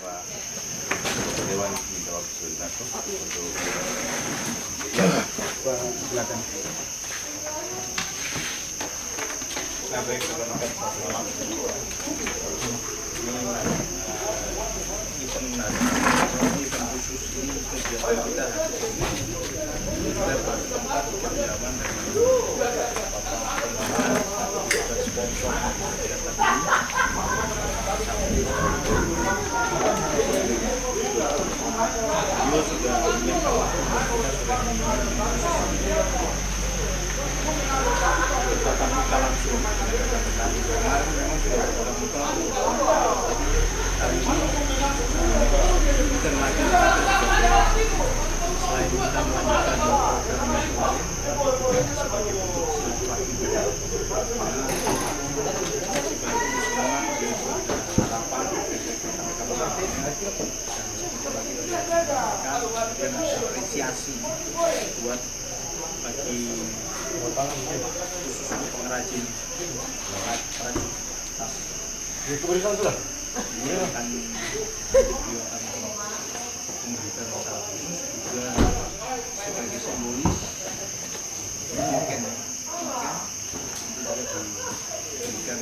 Pak Dewan menjawab sebentar untuk Pak, silakan. Nah, baik, rekan-rekan, selamat malam. Event khusus ini kegiatan kita kita bertempat kerjasama dengan Bapak dan sponsor kegiatan ini. Beliau sudah menyiapkan waktu dan kita sudah bertatap muka langsung dengan rekan-rekan. Kemarin memang sudah bertatap muka, jadi hari ini bukan lagi selain kita melanjutkan program yang kemarin, juga sebagai bentuk silaturahmi kita. Semua harapan dan apresiasi buat bagi khusus untuk pengrajin tas. Ini akan memberikan masalah khusus juga sebagai simbolis mungkin diberikan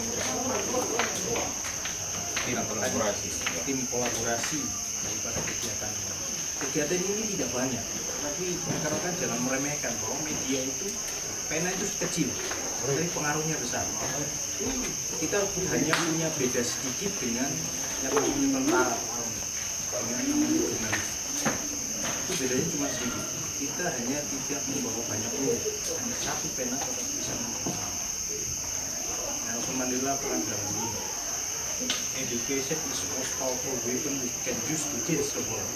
tim kolaborasi daripada kegiatan. Kegiatan ini tidak banyak, tapi rekan-rekan jangan meremehkan bahwa media itu pena itu kecil, tapi pengaruhnya besar. Kita hanya punya beda sedikit dengan yang namanya tentara, dengan namanya jurnalis. Itu bedanya cuma sedikit. Kita hanya tidak membawa banyak peluru, hanya satu pena tetap bisa membawa. Nelson Mandela pernah bilang begini, education is most powerful weapon we can use to change the world.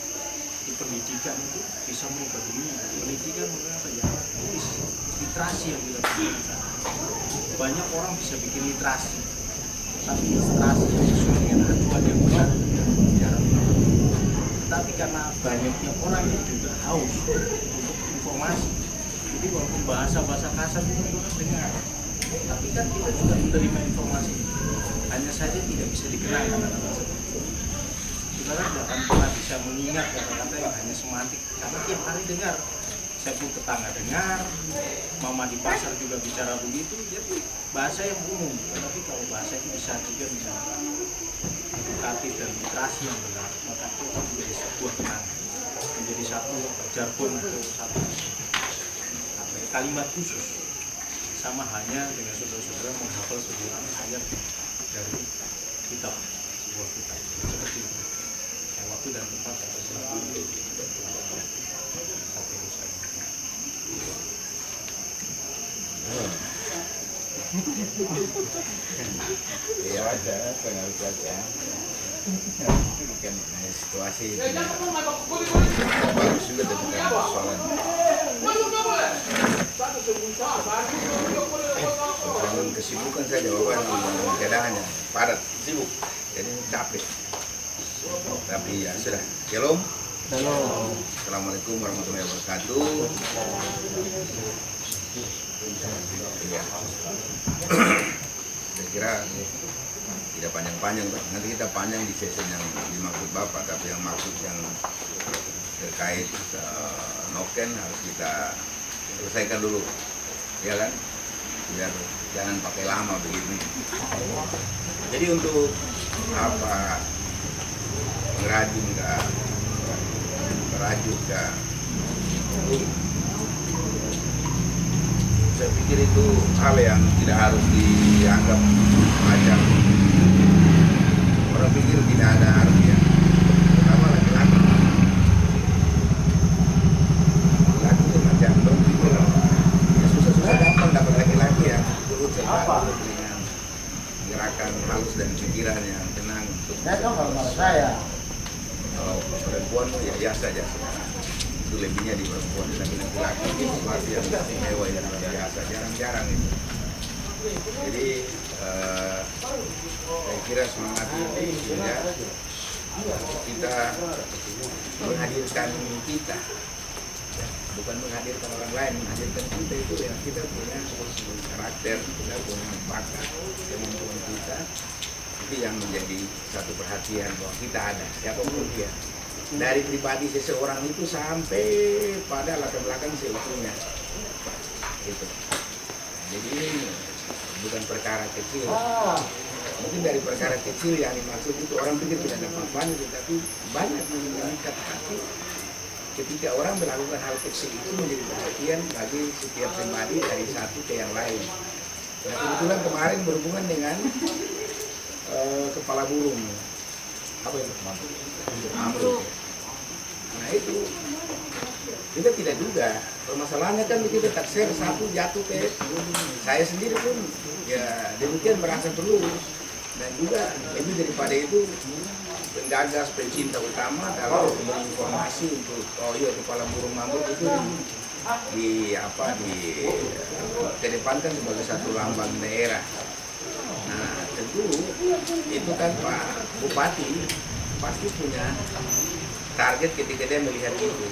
Di pendidikan itu bisa merubah dunia. Pendidikan apa ya? Literasi yang kita berikan. Banyak orang bisa bikin literasi, tapi literasi yang sesuai dengan acuan yang benar jarang. Tapi karena banyaknya orang yang juga haus untuk informasi, jadi walaupun bahasa kasar itu orang dengar, tapi kan kita juga menerima informasi. Hanya saja tidak bisa dikenal kata-kata seperti itu. Kita tidak akan pernah bisa mengingat kata-kata yang hanya semantik, karena tiap hari dengar. Saya pun tetangga dengar, mama di pasar juga bicara begitu, jadi bahasa yang umum. Tapi kalau bahasa itu disajikan dengan edukatif dan literasi yang benar, maka itu akan menjadi sebuah kenangan, menjadi satu jargon atau satu kalimat khusus. Sama hanya dengan saudara-saudara menghafal sebuah ayat dari kitab, sebuah kitab seperti itu. Waktu dan tempat atau silakan. Iya aja, tinggal itu aja. Mungkin situasi bagus juga dengan persoalan. Dengan kesibukan saja, jawaban keadaannya padat, sibuk, jadi capek. Tapi ya sudah. Shalom. Assalamualaikum warahmatullahi wabarakatuh. Ya. Saya kira tidak panjang-panjang, Pak. Nanti kita panjang di sesi yang dimaksud Bapak, tapi yang maksud yang terkait noken harus kita selesaikan dulu, ya kan? Biar jangan pakai lama begini. Jadi untuk apa pengrajin kah, perajut kah, saya pikir itu hal yang tidak harus dianggap macam orang pikir tidak ada artinya. Pertama laki-laki itu macam orang pikir ya susah-susah gampang dapat laki-laki yang turut serta dengan gerakan halus dan pikiran yang tenang untuk kalau perempuan ya biasa aja itu lebihnya di perempuan, tapi laki-laki itu sesuatu yang istimewa yang luar biasa, jarang-jarang itu. Jadi saya kira semangat ini ya, kita menghadirkan kita, ya, bukan menghadirkan orang lain, menghadirkan kita itu yang kita punya karakter, kita punya bakat, kemampuan kita Itu yang menjadi satu perhatian bahwa kita ada, siapapun dia. Dari pribadi seseorang itu sampai pada latar belakang seutuhnya. Gitu. Jadi ini bukan perkara kecil. Mungkin dari perkara kecil yang dimaksud itu orang pikir tidak ada apa-apanya, tetapi banyak yang mengikat hati ketika orang melakukan hal kecil itu menjadi perhatian bagi setiap pribadi dari satu ke yang lain. Nah, kebetulan kemarin berhubungan dengan kepala burung. Apa itu? Mamut. Nah itu kita tidak duga. Permasalahannya kan begitu, taksir satu jatuh ke saya sendiri pun ya demikian merasa perlu. Dan juga lebih daripada itu penggagas pencinta utama adalah memberi informasi untuk kepala burung mamut itu kedepankan sebagai satu lambang daerah. Nah tentu itu kan Pak Bupati pasti punya target ketika dia melihat itu.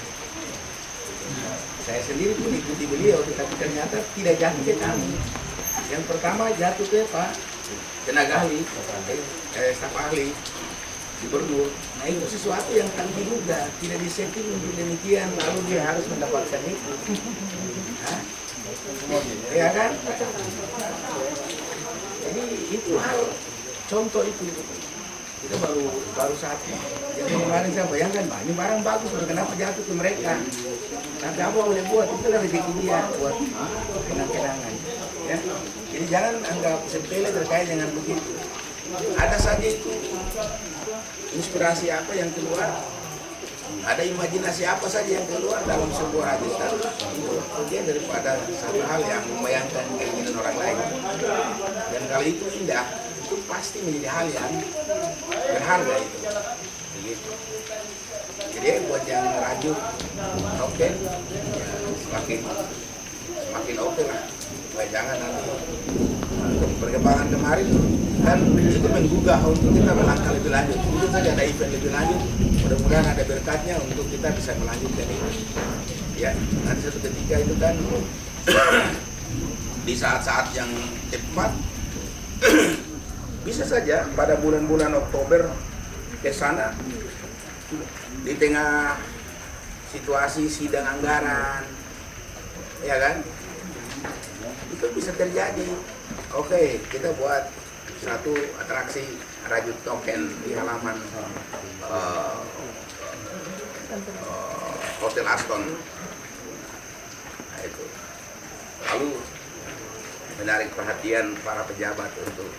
Saya sendiri pun ikuti beliau, tetapi ternyata tidak jatuh ke kami. Yang pertama jatuh ke Pak tenaga ahli, staf ahli, gubernur. Nah itu sesuatu yang tak diduga, tidak disetting untuk demikian, lalu dia harus mendapatkan itu. Ya kan? Jadi itu hal contoh itu. Kita baru satu. Jadi kemarin saya bayangkan, ini barang bagus, kenapa jatuh ke mereka? Nanti apa boleh buat, itu lah rezeki dia buat kenang-kenangan. Ya? Jadi jangan anggap sepele terkait dengan begitu. Ada saja itu inspirasi apa yang keluar, ada imajinasi apa saja yang keluar dalam sebuah habitat itu bagian daripada satu hal yang membayangkan keinginan orang lain. Dan kalau itu indah, itu pasti menjadi hal yang berharga itu. Begitu. Jadi buat yang rajin, oke, ya, semakin oke lah. Supaya jangan nanti perkembangan kemarin kan itu menggugah untuk kita melangkah lebih lanjut. Mungkin saja ada event lebih lanjut, mudah-mudahan ada berkatnya untuk kita bisa melanjutkan itu. Ya, nanti suatu ketika itu kan di saat-saat yang tepat bisa saja pada bulan-bulan Oktober ke sana di tengah situasi sidang anggaran, ya kan? Itu bisa terjadi. Oke, kita buat satu atraksi rajut token di halaman Hotel Aston. Nah, itu. Lalu menarik perhatian para pejabat untuk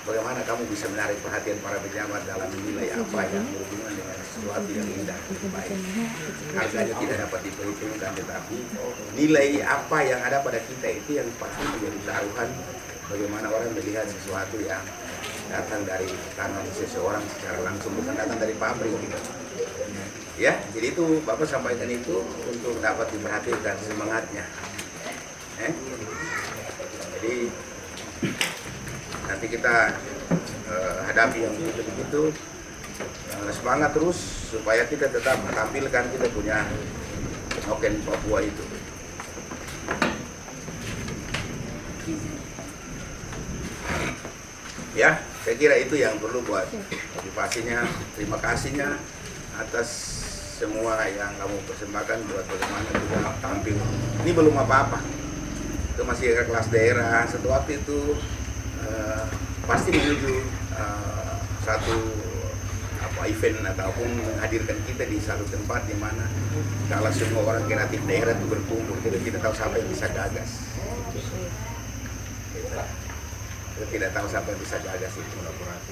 bagaimana kamu bisa menarik perhatian para pejabat dalam menilai apa yang berhubungan dengan sesuatu yang indah, baik. Harganya tidak dapat diperhitungkan, tetapi nilai apa yang ada pada kita itu yang pasti menjadi taruhan bagaimana orang melihat sesuatu yang datang dari tangan seseorang secara langsung, bukan datang dari pabrik gitu. Ya, jadi itu Bapak sampaikan itu untuk dapat diperhatikan semangatnya. Jadi nanti kita hadapi yang begitu-begitu, semangat terus supaya kita tetap menampilkan kita punya token Papua itu. Ya, saya kira itu yang perlu buat motivasinya, terima kasihnya atas semua yang kamu persembahkan buat bagaimana kita tampil. Ini belum apa-apa, itu masih ke kelas daerah. Satu waktu itu pasti menuju satu event ataupun menghadirkan kita di satu tempat di mana kalau semua orang kreatif daerah itu berkumpul, kita tidak tahu siapa yang bisa gagas. Kita tidak tahu siapa yang bisa gagas itu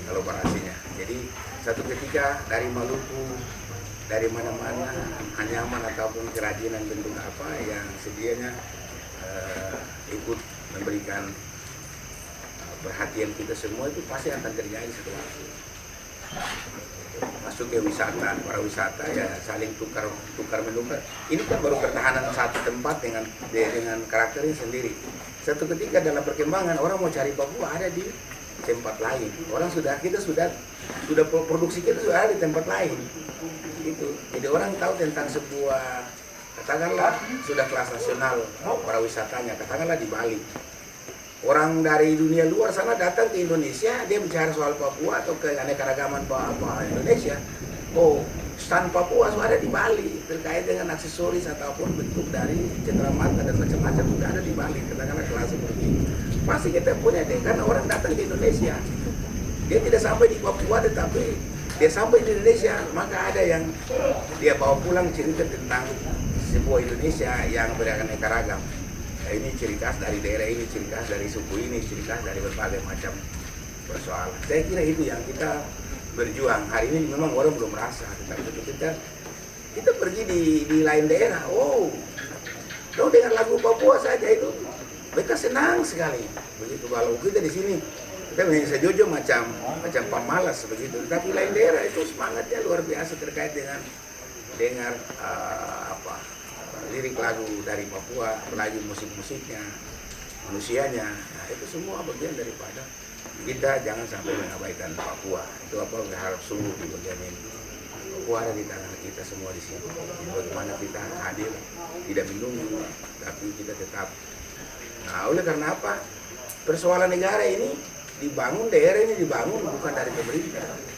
kolaborasinya. Jadi satu ketika dari Maluku, dari mana-mana anyaman ataupun kerajinan bentuk apa yang sedianya ikut memberikan perhatian kita semua, itu pasti akan terjadi satu waktu. Masuk ke wisata, para wisata ya saling tukar menukar. Ini kan baru pertahanan satu tempat dengan karakternya sendiri. Satu ketika dalam perkembangan orang mau cari Papua ada di tempat lain. Kita sudah produksi kita sudah ada di tempat lain. Gitu. Jadi orang tahu tentang sebuah, katakanlah sudah kelas nasional para wisatanya, katakanlah di Bali. orang dari dunia luar sana datang ke Indonesia, dia bicara soal Papua atau keanekaragaman Papua Indonesia. Oh, stand Papua sudah ada di Bali terkait dengan aksesoris ataupun bentuk dari cenderamata dan macam-macam sudah ada di Bali. Katakanlah kelas seperti ini. Pasti kita punya deh, karena orang datang ke Indonesia, dia tidak sampai di Papua tetapi dia sampai di Indonesia, maka ada yang dia bawa pulang cerita tentang sebuah Indonesia yang beraneka ragam. Nah, ini ciri khas dari daerah ini, ciri khas dari suku ini, ciri khas dari berbagai macam persoalan. Saya kira itu yang kita berjuang. Hari ini memang orang belum merasa, tetapi kita pergi di lain daerah, oh, dong dengar lagu Papua saja itu mereka senang sekali. Begitu kalau kita di sini kita bisa jojo macam pemalas begitu, tapi lain daerah itu semangatnya luar biasa terkait dengan dengar lirik lagu dari Papua, apalagi musik-musiknya, manusianya. Nah, itu semua bagian daripada kita jangan sampai mengabaikan Papua. Itu apa yang harus sungguh di bagian ini. Papua ada di tangan kita semua di sini. Jadi bagaimana kita hadir, tidak menunggu, tapi kita tetap. Nah, oleh karena apa? Persoalan negara ini dibangun, daerah ini dibangun bukan dari pemerintah.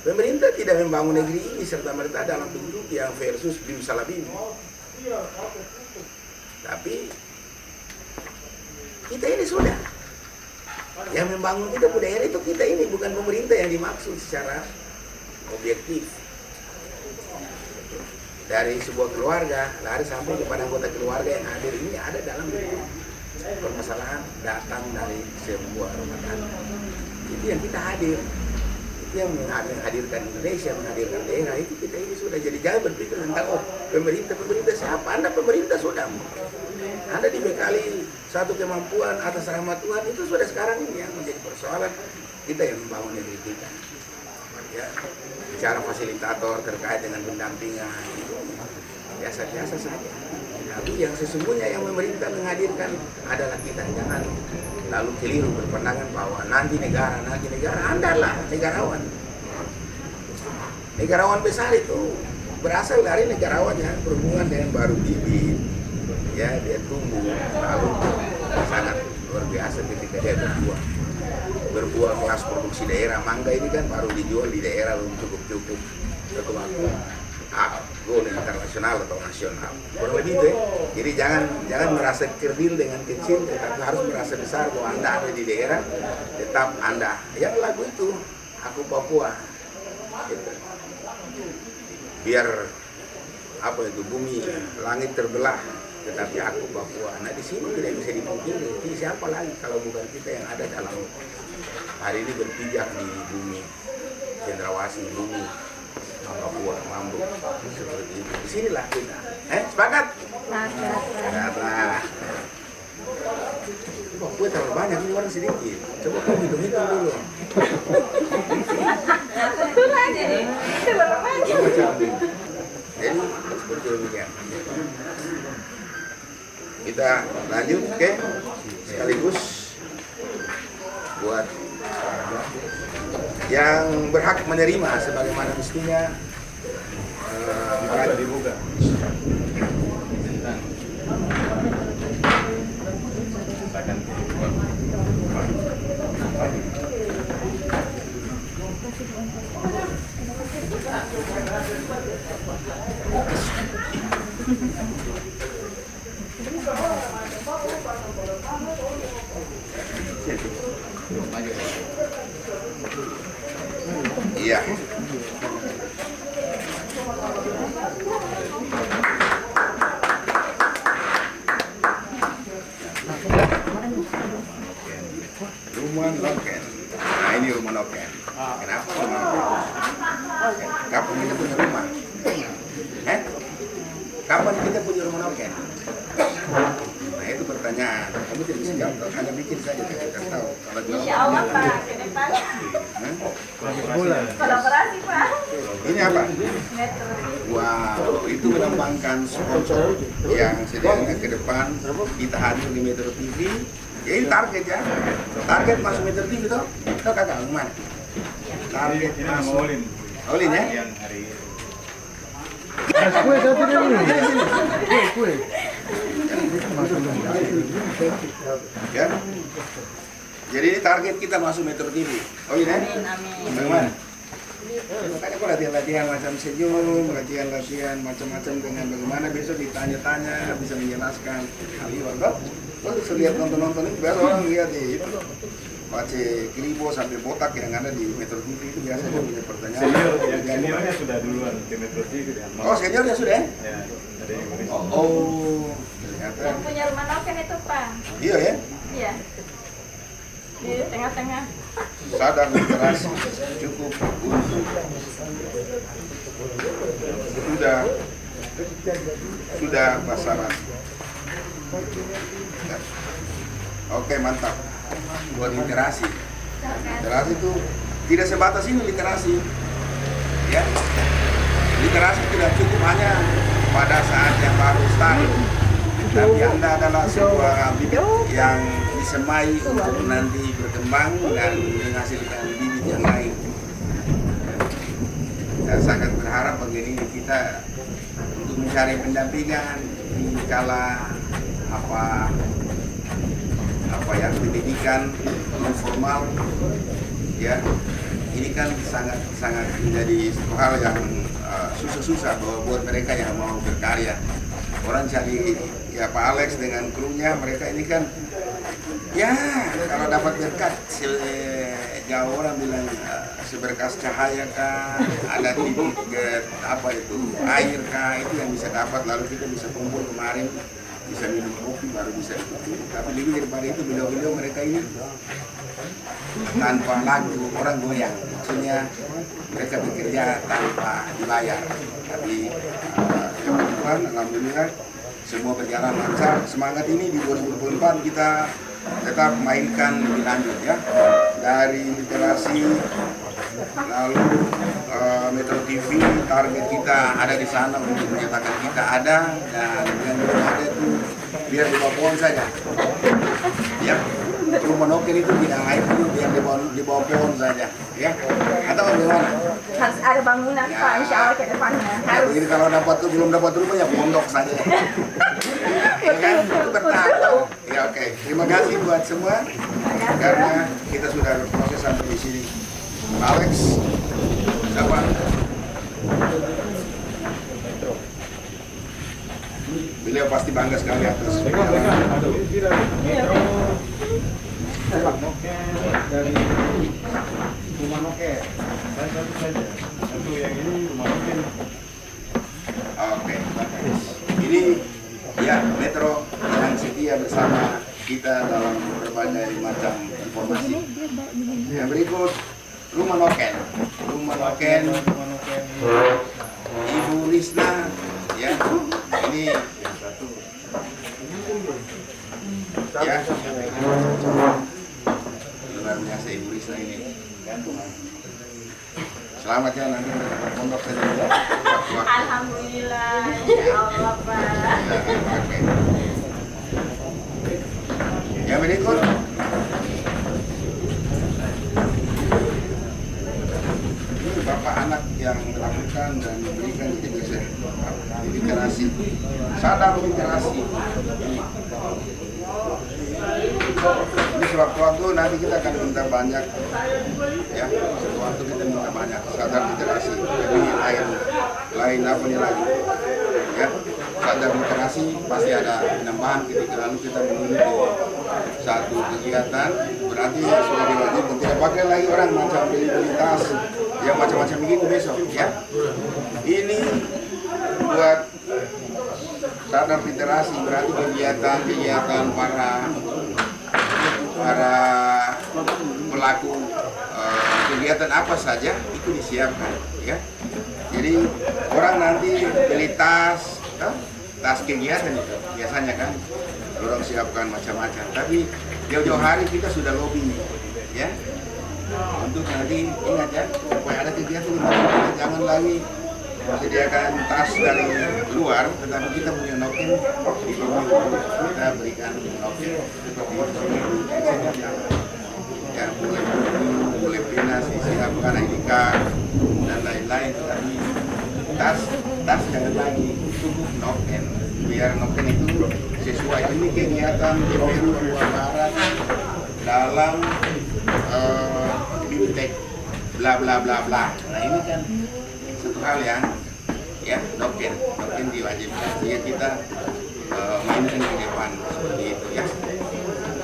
Pemerintah tidak membangun negeri ini serta merta dalam bentuk yang versus bim salabim. Tapi kita ini sudah yang membangun kita daerah itu kita ini, bukan pemerintah yang dimaksud secara objektif. Dari sebuah keluarga lari sampai kepada anggota keluarga yang hadir ini ada dalam permasalahan datang dari sebuah rumah tangga. Itu yang kita hadir, itu yang menghadirkan Indonesia, menghadirkan daerah. Itu kita ini sudah, jadi jangan berpikir tentang oh pemerintah siapa. Anda pemerintah sudah, Anda dibekali satu kemampuan atas rahmat Tuhan. Itu sudah sekarang ini yang menjadi persoalan kita yang membangun negeri kita. Ya, bicara fasilitator terkait dengan pendampingan itu biasa-biasa saja. Tapi yang sesungguhnya yang pemerintah menghadirkan adalah kita. Jangan lalu keliru berpandangan bahwa nanti negara Anda lah negarawan. Negarawan besar itu berasal dari negarawan yang berhubungan dengan baru bibit. Ya, dia tumbuh lalu sangat luar biasa ketika dia berbuah kelas produksi daerah. Mangga ini kan baru dijual di daerah belum cukup satu waktu go internasional atau nasional. Kurang lebih itu ya. Jadi jangan merasa kerdil dengan kecil, tetapi harus merasa besar bahwa Anda ada di daerah, tetap Anda. Yang lagu itu Aku Papua. Gitu. Biar apa itu bumi langit terbelah, tetapi aku Papua. Nah di sini tidak bisa dipungkiri. Siapa lagi kalau bukan kita yang ada dalam hari ini berpijak di bumi cendrawasih, bumi Papua, Mambuk seperti itu. Di sinilah kita. Sepakat? Sepakat lah. Papua terlalu banyak, ini orang sedikit. Coba kamu hitung-hitung dulu. Betul aja nih. Terlalu banyak. Jadi seperti demikian. Kita lanjut, oke? Sekaligus buat yang berhak menerima sebagaimana mestinya dibuka. Iya. Rumah Noken. Nah ini rumah Noken. Kenapa rumah Noken? Kapan kita punya rumah? Kapan kita punya rumah Noken? Nah itu pertanyaan. Kamu tidak bisa jawab, Anda bikin saja kita tahu. Kalau Insya Allah Pak, ke depan. Kolaborasi Pak. Ini apa? Metro. Wow, itu melambangkan sponsor yang sedianya ke depan kita hadir di Metro TV. Ya ini target ya. Target masuk Metro TV toh? Toh kakak gimana? Target Ini masuk. Olin. Olin ya? Yang hari Kue satu dulu. Kue. Ya. Jadi ini target kita masuk Metro TV. Oh iya, Amin, amin. bagaimana? Makanya aku latihan-latihan macam senyum, latihan-latihan macam-macam dengan bagaimana besok ditanya-tanya, bisa menjelaskan hal itu. Kalau bisa lihat nonton-nonton itu, biasa orang lihat di itu. Pace Kribo sampai botak yang ada di Metro TV itu biasanya punya pertanyaan. Seniornya sudah duluan ke Metro TV ya. Oh, seniornya sudah ya? Ya, ada yang Indonesia. Oh, ternyata. Yang punya rumah noken itu, Pak. Iya ya? Iya. Di tengah-tengah. Sadar literasi cukup untuk sudah bahasa basi. Ya. Oke, mantap. Buat literasi. Literasi itu tidak sebatas ini literasi. Ya. Literasi tidak cukup hanya pada saat yang baru start. Tapi Anda adalah sebuah bibit yang disemai untuk nanti berkembang dan menghasilkan bibit yang lain. Saya sangat berharap begini kita untuk mencari pendampingan di kala pendidikan non formal, ya ini kan sangat menjadi satu hal yang susah buat mereka yang mau berkarya. Orang cari ya Pak Alex dengan krunya, mereka ini kan ya kalau dapat berkat jauh orang bilang seberkas cahaya kah, ada titik air kah, itu yang bisa dapat, lalu kita bisa kumpul kemarin, bisa minum kopi baru bisa itu. Tapi lebih daripada itu beliau-beliau mereka ini tanpa lagu orang goyang, maksudnya mereka bekerja tanpa dibayar. Tapi Tuhan, alhamdulillah semua berjalan lancar. Semangat ini di 2024 kita tetap mainkan lebih lanjut ya, dari literasi lalu Metro TV, target kita ada di sana untuk menyatakan kita ada, dan yang belum ada itu biar di bawah pohon saja ya. Rumah noken itu tidak lain itu biar di bawah pohon saja ya, atau bagaimana? Harus ada bangunan, Ya. Pak, insya Allah ke depannya. Ya, Harus. jadi kalau belum dapat rumah ya pondok saja. Ya kan? Itu bertahap. Ya oke. Terima kasih buat semua karena kita sudah berproses sampai di sini. Alex, siapa? Beliau pasti bangga sekali atas perjalanan. Dari rumah noken. Saya satu saja. Satu yang ini rumah noken. Oke. Ini ya Metro yang setia bersama kita dalam berbagai macam informasi. Yang berikut rumah noken. Rumah noken Ibu Risna ya. Ini ya. Luar biasa Ibu Risna ini. Selamat ya nanti mendapat pondok saja ya. Alhamdulillah, insya Allah, Pak. Oke. Yang berikut ini bapak anak yang melakukan dan memberikan literasi, sadar literasi. Ini sewaktu-waktu nanti kita akan minta banyak ya, sewaktu kita minta banyak sadar literasi. Jadi lain apa nih lagi ya, sadar literasi pasti ada penambahan ketika lalu kita memiliki satu kegiatan, berarti sudah diwajibkan tidak pakai lagi orang macam beli tas yang macam-macam begitu besok ya. Ini buat sadar literasi, berarti kegiatan para pelaku kegiatan apa saja itu disiapkan ya. Jadi orang nanti beli tas kegiatan itu biasanya kan orang siapkan macam-macam, tapi jauh-jauh hari kita sudah lobby ya untuk nanti ingat ya, supaya ada kegiatan di mana jangan lagi sediakan tas dari luar, tetapi kita punya noken di lobby, kita berikan noken seperti itu ya, boleh pena siapkan ID card dan lain-lain, tetapi tas jangan biar Noken itu sesuai. Ini kegiatan DPU Papua Barat dalam BIMTEK bla bla bla bla. Nah ini kan satu hal yang ya Noken diwajibkan sehingga kita mainkan ke depan seperti itu ya.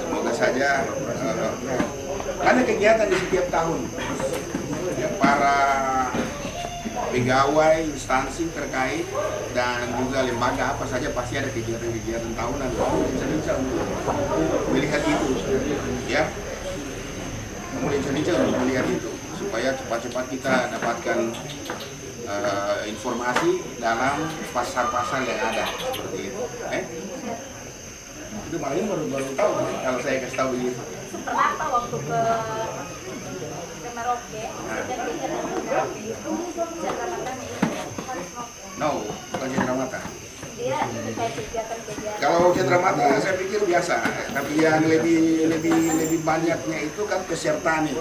Semoga saja ada kegiatan di setiap tahun ya, para pegawai instansi terkait dan juga lembaga apa saja pasti ada kegiatan-kegiatan tahunan. Bisa untuk melihat itu ya, bisa untuk melihat itu supaya cepat-cepat kita dapatkan informasi dalam pasar-pasar yang ada seperti itu. Itu malah ini baru tahu kalau saya kasih tahu begitu. Setelah apa waktu ke Merauke, dan kegiatan Merauke itu jadwalnya harus No, bukan Cendramata. dia kayak kegiatan-kegiatan. Kalau Cendramata saya pikir biasa, tapi yang lebih banyaknya itu kan peserta nih.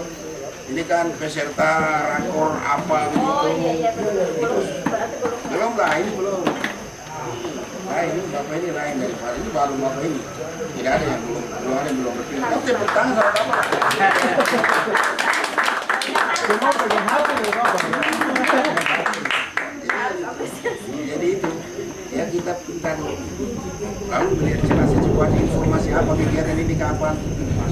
Ini kan peserta rakor apa begitu. Oh iya belum berarti belum. Belum lah, ini belum. Nah ini Bapak ini lain daripada ini baru Bapak ini. Tidak ada yang belum ada yang belum berpilih. Kamu tepuk tangan sama Bapak. Semua pengen hati nih Bapak. Jadi itu ya kita pintar lalu melihat secepatnya informasi apa kegiatan ini kapan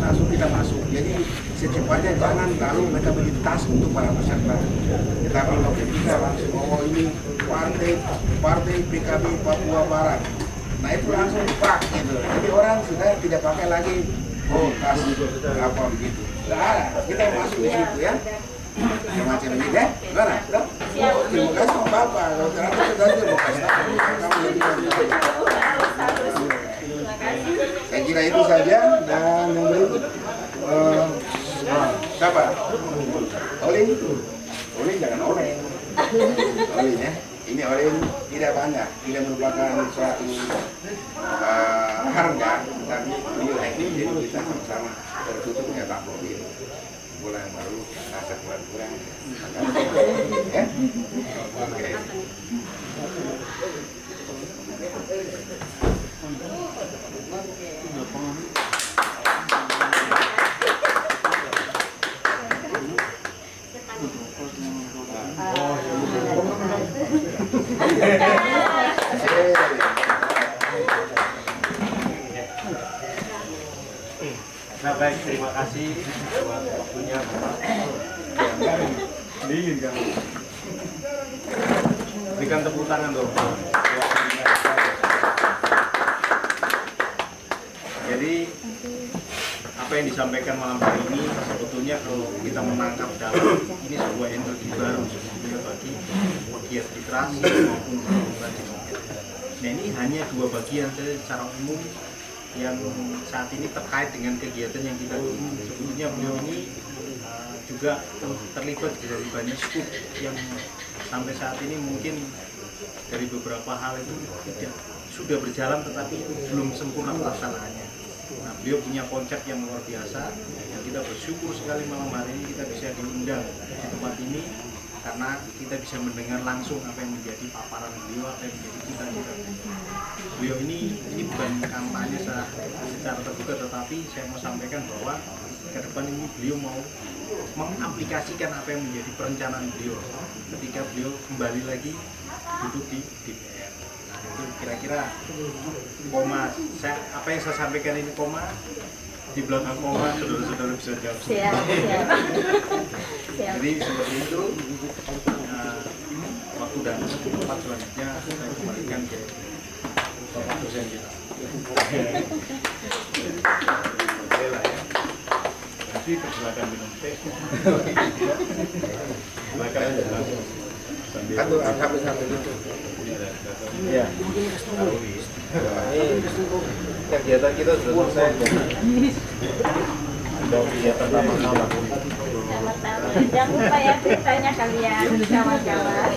langsung kita masuk. Jadi secepatnya jangan lalu mereka beri tas untuk para peserta. Tapi kalau kita langsung ini partai PKB Papua Barat. Nah itu langsung pak gitu. Jadi orang sudah tidak pakai lagi tas apa begitu. Nggak ada. Kita masuk di situ ya. Macam ini deh, gimana? Terima kasih sama Bapak. Kalau ternyata kita mau kasih tahu, kamu lebih saya kira itu saja dan yang berikut siapa? Olin jangan Olin ya. Ini Olin tidak banyak, tidak merupakan suatu harga, tapi nilai ini jadi kita sama-sama tertutupnya tak mobil. Bulan baru rasa kurang ya. Oke. Nah baik, terima kasih buat waktunya Bapak. Dingin kan? Berikan tepuk tangan dong. Jadi apa yang disampaikan malam hari ini sebetulnya kalau kita menangkap dalam ini sebuah energi baru sebetulnya bagi pegiat literasi maupun perkumpulan demokrasi. Nah ini hanya dua bagian saja secara umum yang saat ini terkait dengan kegiatan yang kita lakukan. Sebetulnya beliau ini juga terlibat dari banyak skup yang sampai saat ini mungkin dari beberapa hal itu tidak sudah berjalan tetapi belum sempurna pelaksanaannya. Nah, beliau punya konsep yang luar biasa yang kita bersyukur sekali malam hari ini kita bisa diundang di tempat ini karena kita bisa mendengar langsung apa yang menjadi paparan beliau, apa yang menjadi cita-cita beliau ini bukan kampanye secara terbuka, tetapi saya mau sampaikan bahwa ke depan ini beliau mau mengaplikasikan apa yang menjadi perencanaan beliau ketika beliau kembali lagi duduk di DPR. Nah, itu kira-kira koma apa yang saya sampaikan ini koma di belakang koma saudara-saudara bisa jawab. Siap. Jadi seperti itu waktu dan tempat selanjutnya saya kembalikan ke Bapak dosen kita. Oke lah ya. Nanti silakan minum teh. Silakan Satu gitu. Iya. Ini kegiatan kita sudah selesai. Sudah kegiatan sama-sama. Jangan lupa ya ceritanya kalian kawan-kawan.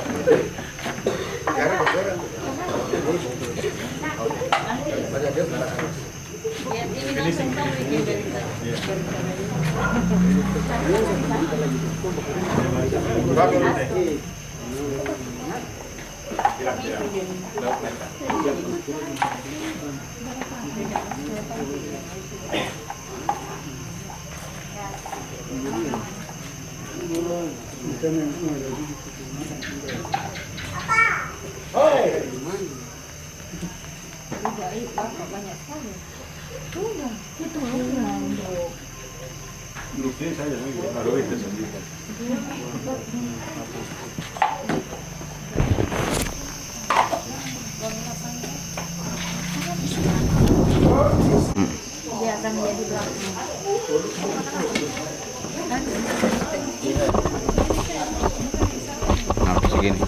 Ya, ini langsung tahu bikin berita. Laut merah. Grupnya saya jadi baru itu sendiri. Dia akan menjadi belakang. Nah, segini.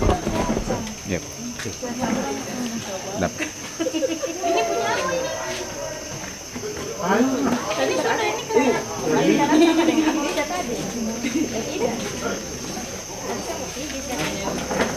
Yep. Dap. Ini punya aku ini. Tadi sudah ini kan. Bicara sama dengan Ida tadi. Ida. Ini bisa.